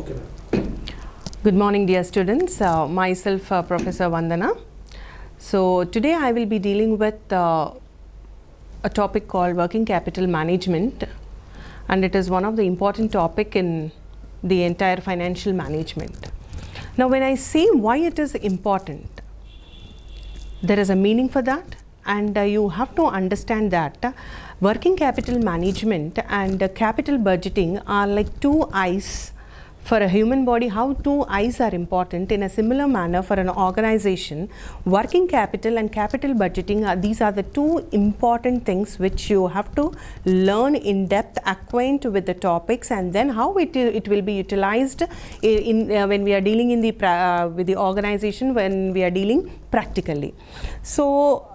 Okay, ma'am. Good morning, dear students. Myself, Professor Vandana. So today I will be dealing with a topic called working capital management, and it is one of the important topic in the entire financial management. Now, when I say why it is important, there is a meaning for that, and you have to understand that working capital management and capital budgeting are like two eyes for a human body. How two eyes are important, in a similar manner for an organization, working capital and capital budgeting these are the two important things which you have to learn in depth, acquaint with the topics, and then how it will be utilized in when we are dealing in the with the organization, when we are dealing practically. So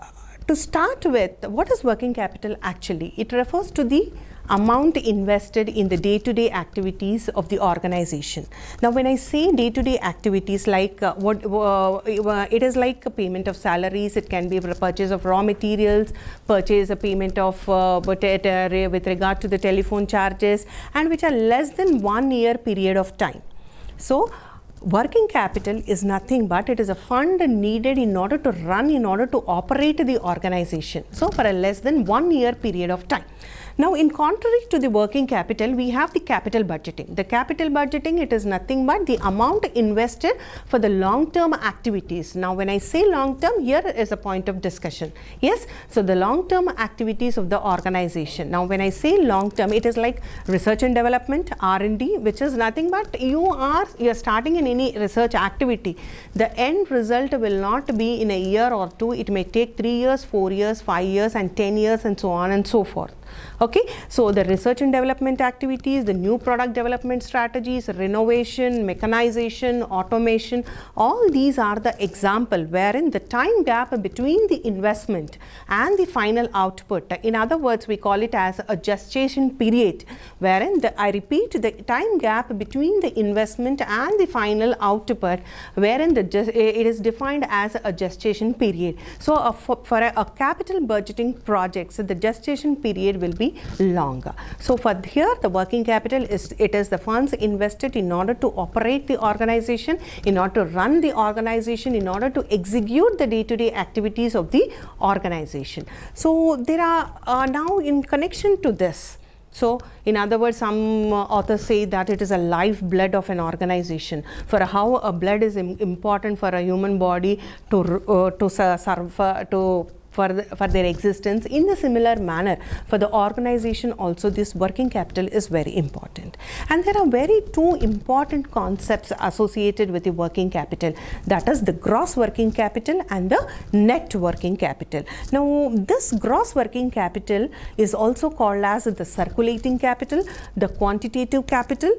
to start with, what is working capital actually? It refers to the amount invested in the day-to-day activities of the organization. Now, when I say day-to-day activities, like it is like a payment of salaries, it can be a purchase of raw materials, purchase a payment of with regard to the telephone charges, and which are less than 1 year period of time. So working capital is nothing but it is a fund needed in order to run, in order to operate the organization. So for a less than 1 year period of time. Now, in contrary to the working capital, we have the capital budgeting. The capital budgeting, it is nothing but the amount invested for the long-term activities. Now, when I say long-term, here is a point of discussion. Yes, so the long-term activities of the organization. Now, when I say long-term, it is like research and development, R&D, which is nothing but you are starting in any research activity. The end result will not be in a year or two. It may take 3 years, 4 years, 5 years, and 10 years, and so on and so forth. Okay, so the research and development activities, the new product development strategies, renovation, mechanization, automation, all these are the example wherein the time gap between the investment and the final output, in other words, we call it as a gestation period, wherein I repeat, the time gap between the investment and the final output, wherein it is defined as a gestation period. So for a capital budgeting projects, the gestation period will be longer. So for here, the working capital is the funds invested in order to operate the organization, in order to run the organization, in order to execute the day-to-day activities of the organization. So there are now in connection to this. So in other words, some authors say that it is a lifeblood of an organization. For how a blood is important for a human body for their existence, in a similar manner for the organization also this working capital is very important. And there are two important concepts associated with the working capital, that is the gross working capital and the net working capital. Now this gross working capital is also called as the circulating capital, the quantitative capital.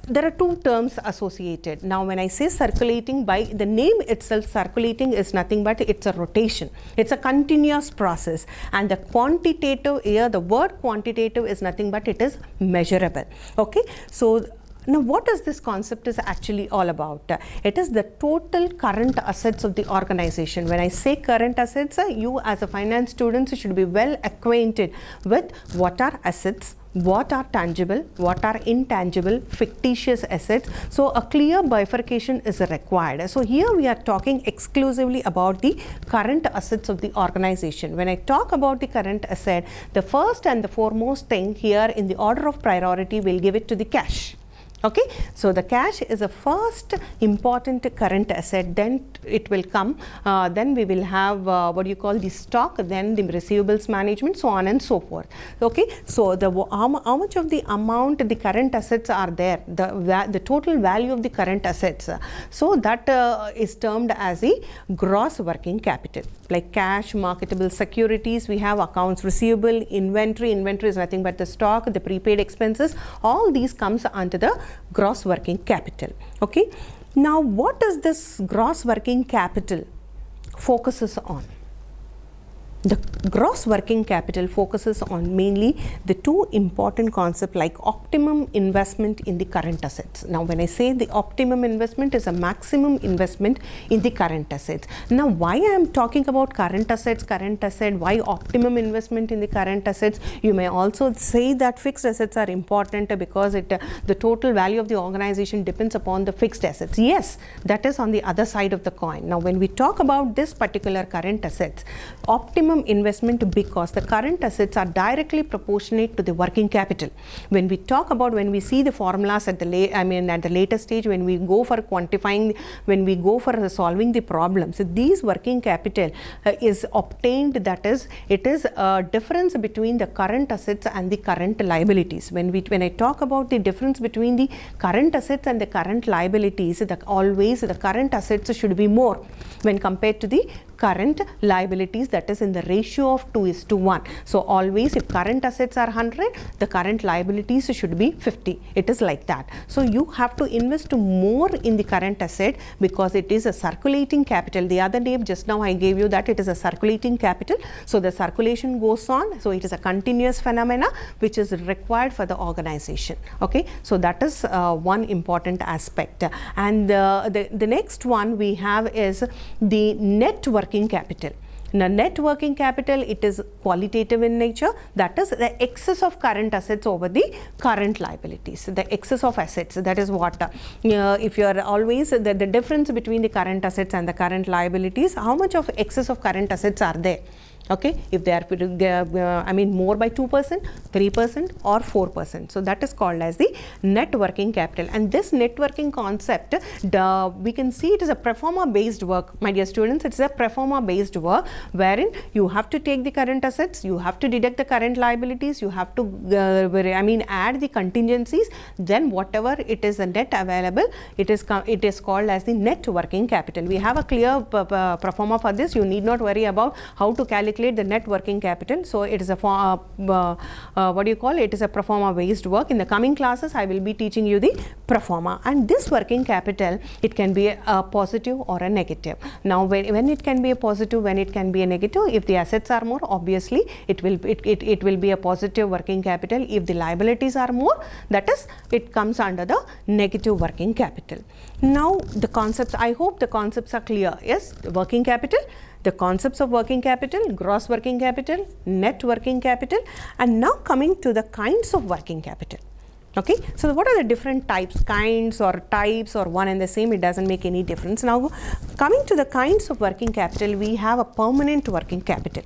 There are two terms associated. Now, when I say circulating, by the name itself, circulating is nothing but it's a rotation. It's a continuous process. And the quantitative here, the word quantitative is nothing but it is measurable. Okay. So now, what is this concept is actually all about? It is the total current assets of the organization. When I say current assets, you as a finance student should be well acquainted with what are assets, what are tangible, what are intangible, fictitious assets. So a clear bifurcation is required. So here we are talking exclusively about the current assets of the organization. When I talk about the current asset, the first and the foremost thing here in the order of priority, we'll give it to the cash. Okay, so the cash is a first important current asset, then it will come, then we will have what you call the stock, then the receivables management, so on and so forth. Okay, so how much of the amount the current assets are there, the total value of the current assets, so that is termed as a gross working capital. Like cash, marketable securities, we have accounts receivable, inventory is nothing but the stock, the prepaid expenses, all these comes under the gross working capital. Okay. Now, what does this gross working capital focuses on? The gross working capital focuses on mainly the two important concepts like optimum investment in the current assets. Now when I say the optimum investment is a maximum investment in the current assets. Now why I am talking about current asset, why optimum investment in the current assets? You may also say that fixed assets are important because the total value of the organization depends upon the fixed assets. Yes, that is on the other side of the coin. Now when we talk about this particular current assets, optimum investment because the current assets are directly proportionate to the working capital. When we see the formulas at the later stage, when we go for quantifying, when we go for solving the problems, these working capital is obtained, that is, it is a difference between the current assets and the current liabilities. When I talk about the difference between the current assets and the current liabilities, always the current assets should be more when compared to the current liabilities, that is in the ratio of 2:1. So always if current assets are 100, the current liabilities should be 50. It is like that. So you have to invest more in the current asset because it is a circulating capital. The other name just now I gave you that it is a circulating capital. So the circulation goes on. So it is a continuous phenomena which is required for the organization. Okay. So that is one important aspect. And the next one we have is the net working capital. Now, net working capital, it is qualitative in nature, that is the excess of current assets over the current liabilities, the excess of assets, that is what, if you are always, the difference between the current assets and the current liabilities, how much of excess of current assets are there? Okay, if they are more by 2%, 3% or 4%. So that is called as the net working capital. And this net working concept, we can see it is a pro forma based work. My dear students, it's a pro forma based work wherein you have to take the current assets, you have to deduct the current liabilities, you have to add the contingencies, then whatever it is the net available, it is called as the net working capital. We have a clear pro forma for this. You need not worry about how to calculate the net working capital. So it is a it is a pro forma based work. In the coming classes I will be teaching you the pro forma, and this working capital, it can be a positive or a negative. Now when it can be a positive, when it can be a negative, if the assets are more, obviously it will be a positive working capital. If the liabilities are more, that is, it comes under the negative working capital. Now the concepts, I hope the concepts are clear. Yes, working capital, the concepts of working capital, gross working capital, net working capital, and now coming to the kinds of working capital. Okay, so what are the different types, kinds or types or one and the same, it doesn't make any difference. Now coming to the kinds of working capital, we have a permanent working capital.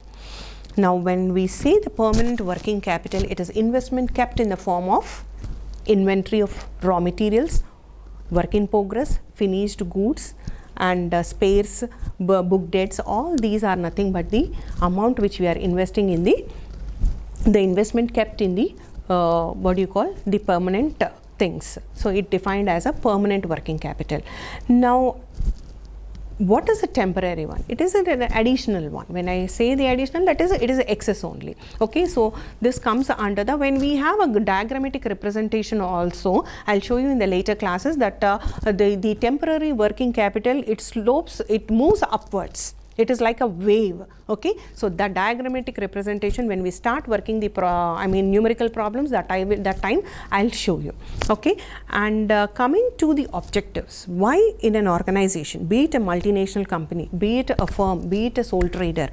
Now when we say the permanent working capital, it is investment kept in the form of inventory of raw materials, work in progress, finished goods, and spares, book debts. All these are nothing but the amount which we are investing in the investment kept in the the permanent things. So it defined as a permanent working capital. Now what is a temporary one? It is an additional one. When I say the additional, that is, it is excess only. Okay, so this comes under the, when we have a diagrammatic representation also, I'll show you in the later classes that the temporary working capital, it slopes, it moves upwards. It is like a wave. Okay, so the diagrammatic representation, when we start working the numerical problems, that time I'll show you. Okay, and coming to the objectives, why in an organization, be it a multinational company, be it a firm, be it a sole trader,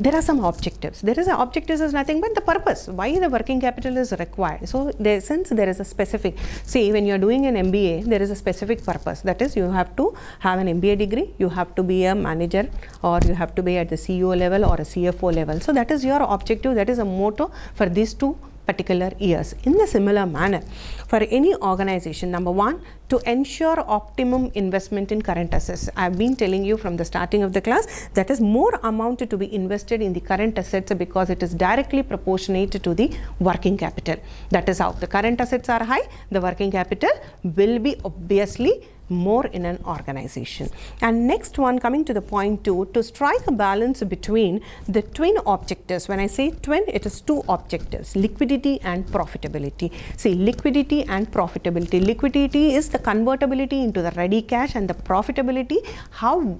there are some objectives. There is objectives is nothing but the purpose, why the working capital is required. So since there is a specific, see, when you are doing an MBA, there is a specific purpose, that is, you have to have an MBA degree, you have to be a manager, or you have to be at the CEO level or a CFO level. So that is your objective, that is a motto for these two particular years. In the similar manner, for any organization, number one, to ensure optimum investment in current assets. I have been telling you from the starting of the class, that is more amount to be invested in the current assets because it is directly proportionate to the working capital. That is how the current assets are high, the working capital will be obviously more in an organization. And next one, coming to the point 2, to strike a balance between the twin objectives. When I say twin, it is two objectives, liquidity and profitability. See, liquidity and profitability. Liquidity is the convertibility into the ready cash, and the profitability, how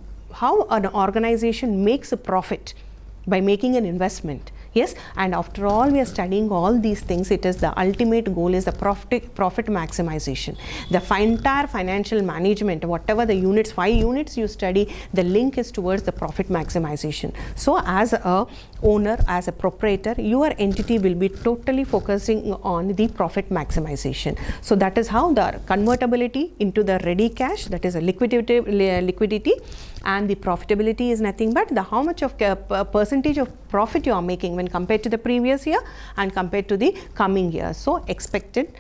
an organization makes a profit. by making an investment. Yes, and after all we are studying all these things, it is the ultimate goal is the profit maximization. The entire financial management, whatever the units, 5 units you study, the link is towards the profit maximization. So as a owner, as a proprietor, your entity will be totally focusing on the profit maximization. So that is how the convertibility into the ready cash, that is a liquidity, and the profitability is nothing but the how much of percentage of profit you are making when compared to the previous year and compared to the coming year. So expected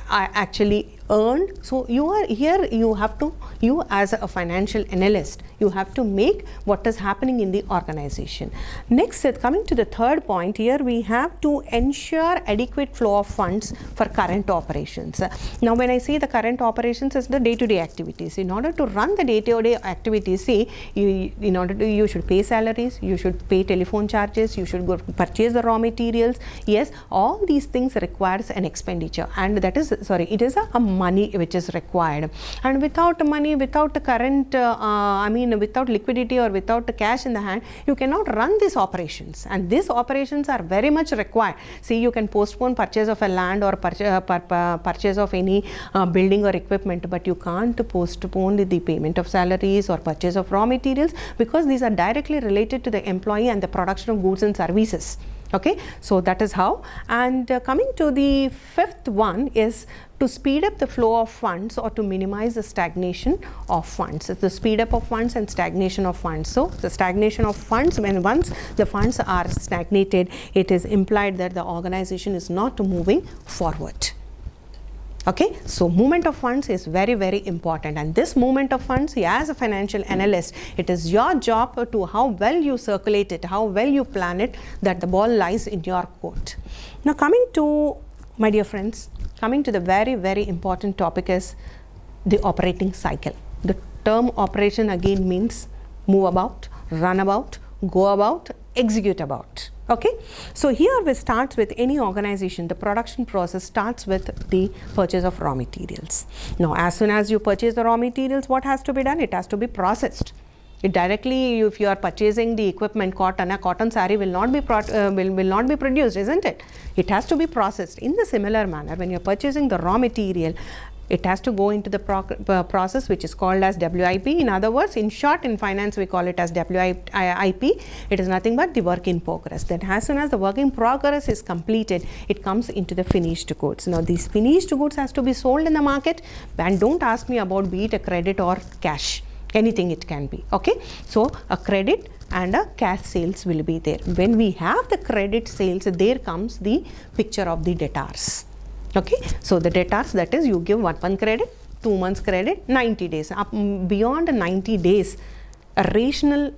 actually earned. So you are here, you have to, you as a financial analyst, you have to make what is happening in the organization. Next, coming to the third point, here we have to ensure adequate flow of funds for current operations. Now when I say the current operations is the day-to-day activities. In order to run the day-to-day activities, say you should pay salaries, you should pay telephone charges, you should go purchase the raw materials. Yes, all these things requires an expenditure, and that is, it is a money which is required. And without money, without the current without liquidity or without the cash in the hand, you cannot run these operations, and these operations are very much required. See, you can postpone purchase of a land or purchase of any building or equipment, but you can't postpone the payment of salaries or purchase of raw materials, because these are directly related to the employee and the production of goods and services. Okay, so that is how. And coming to the fifth one is to speed up the flow of funds or to minimize the stagnation of funds. It's the speed up of funds and stagnation of funds. So the stagnation of funds, when once the funds are stagnated, it is implied that the organization is not moving forward. Okay, so movement of funds is very, very important, and this movement of funds, as a financial analyst, it is your job to how well you circulate it, how well you plan it, that the ball lies in your court. Now coming to, my dear friends, coming to the very, very important topic is the operating cycle. The term operation again means move about, run about, go about, execute about. Okay, so here we start with any organization, the production process starts with the purchase of raw materials. Now as soon as you purchase the raw materials, what has to be done? It has to be processed. It directly, if you are purchasing the equipment, cotton, a cotton saree will not be produced, isn't it? It has to be processed. In the similar manner, when you are purchasing the raw material, it has to go into the process which is called as WIP. In other words, in short, in finance we call it as WIP. It is nothing but the work in progress. Then as soon as the work in progress is completed, it comes into the finished goods. Now these finished goods has to be sold in the market, and don't ask me about be it a credit or cash. Anything it can be. Okay, so a credit and a cash sales will be there. When we have the credit sales, there comes the picture of the debtors. Okay, so the debtors, that is, you give 1 month credit, 2 months credit, 90 days. Beyond 90 days, a rational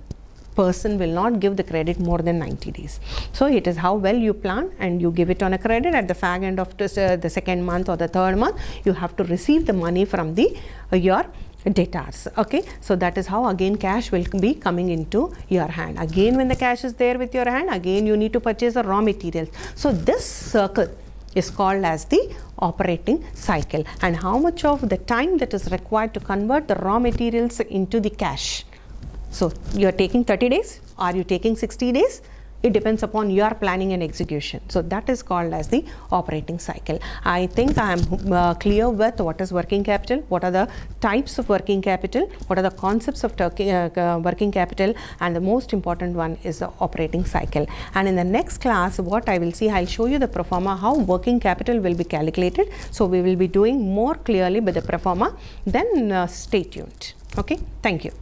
person will not give the credit more than 90 days. So it is how well you plan, and you give it on a credit. At the fag end of the 2nd month or the 3rd month, you have to receive the money from the your debtors. Okay, so that is how again cash will be coming into your hand. Again, when the cash is there with your hand, again you need to purchase the raw materials. So this circle is called as the operating cycle, and how much of the time that is required to convert the raw materials into the cash. So you are taking 30 days, are you taking 60 days? It depends upon your planning and execution. So that is called as the operating cycle. I think I am clear with what is working capital, what are the types of working capital, what are the concepts of working capital, and the most important one is the operating cycle. And in the next class, what I will see, I'll show you the pro forma, how working capital will be calculated. So we will be doing more clearly with the pro forma. Then stay tuned. Okay, thank you.